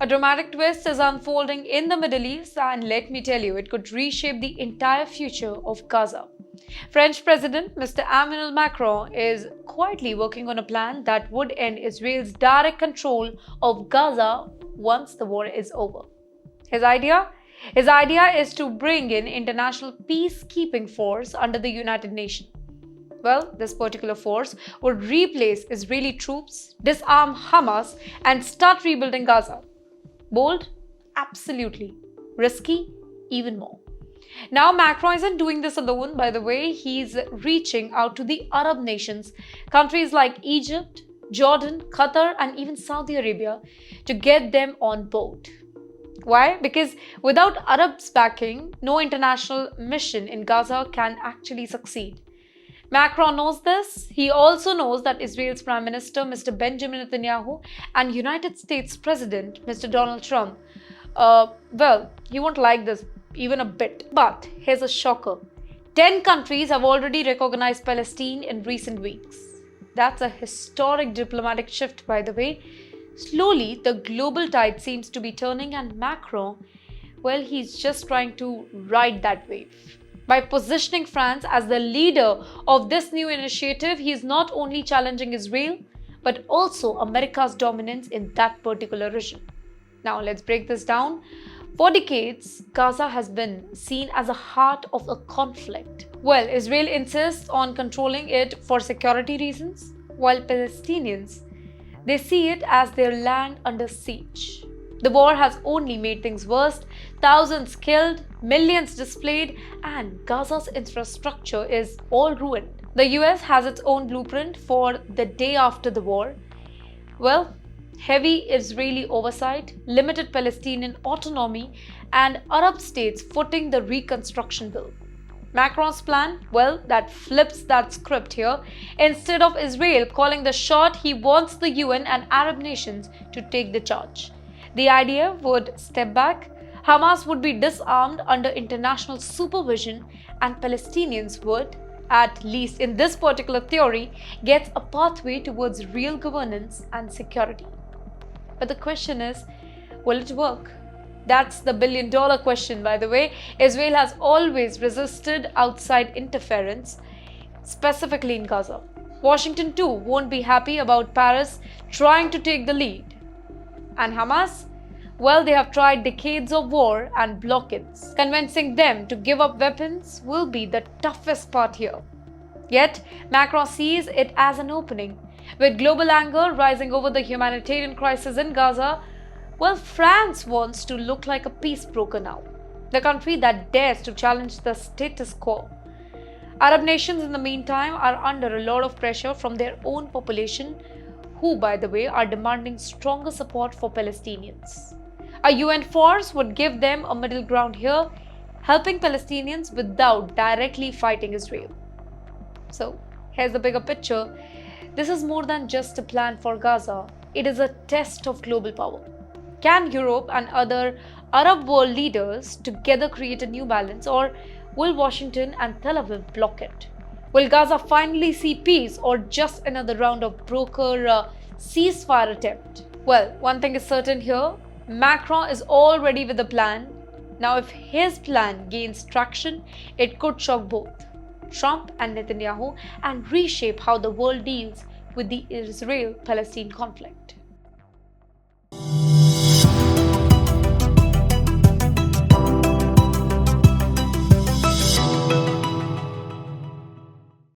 A dramatic twist is unfolding in the Middle East, and let me tell you, it could reshape the entire future of Gaza. French President Mr. Emmanuel Macron is quietly working on a plan that would end Israel's direct control of Gaza once the war is over. His idea? His idea is to bring in international peacekeeping force under the United Nations. Well, this particular force would replace Israeli troops, disarm Hamas, and start rebuilding Gaza. Bold? Absolutely. Risky? Even more. Now, Macron isn't doing this alone, by the way. He's reaching out to the Arab nations, countries like Egypt, Jordan, Qatar, and even Saudi Arabia, to get them on board. Why? Because without Arabs' backing, no international mission in Gaza can actually succeed. Macron knows this. He also knows that Israel's Prime Minister, Mr. Benjamin Netanyahu, and United States President, Mr. Donald Trump, he won't like this even a bit. But here's a shocker. 10 countries have already recognized Palestine in recent weeks. That's a historic diplomatic shift, by the way. Slowly, the global tide seems to be turning, and Macron, well, he's just trying to ride that wave. By positioning France as the leader of this new initiative, he is not only challenging Israel, but also America's dominance in that particular region. Now, let's break this down. For decades, Gaza has been seen as a heart of a conflict. Well, Israel insists on controlling it for security reasons, while Palestinians, they see it as their land under siege. The war has only made things worse. Thousands killed, millions displaced, and Gaza's infrastructure is all ruined. The US has its own blueprint for the day after the war. Well, heavy Israeli oversight, limited Palestinian autonomy, and Arab states footing the reconstruction bill. Macron's plan, well, that flips that script here. Instead of Israel calling the shot, he wants the UN and Arab nations to take the charge. The idea would step back, Hamas would be disarmed under international supervision, and Palestinians would, at least in this particular theory, get a pathway towards real governance and security. But the question is, will it work? That's the billion-dollar question, by the way. Israel has always resisted outside interference, specifically in Gaza. Washington too won't be happy about Paris trying to take the lead. And Hamas? Well, they have tried decades of war and blockades. Convincing them to give up weapons will be the toughest part here. Yet, Macron sees it as an opening. With global anger rising over the humanitarian crisis in Gaza, well, France wants to look like a peace broker now. The country that dares to challenge the status quo. Arab nations, in the meantime, are under a lot of pressure from their own population, who, by the way, are demanding stronger support for Palestinians. A UN force would give them a middle ground here, helping Palestinians without directly fighting Israel. So, here's the bigger picture. This is more than just a plan for Gaza. It is a test of global power. Can Europe and other Arab world leaders together create a new balance, or will Washington and Tel Aviv block it? Will Gaza finally see peace, or just another round of broker ceasefire attempt? Well, one thing is certain here. Macron is already with a plan. Now, if his plan gains traction, it could shock both Trump and Netanyahu and reshape how the world deals with the Israel-Palestine conflict.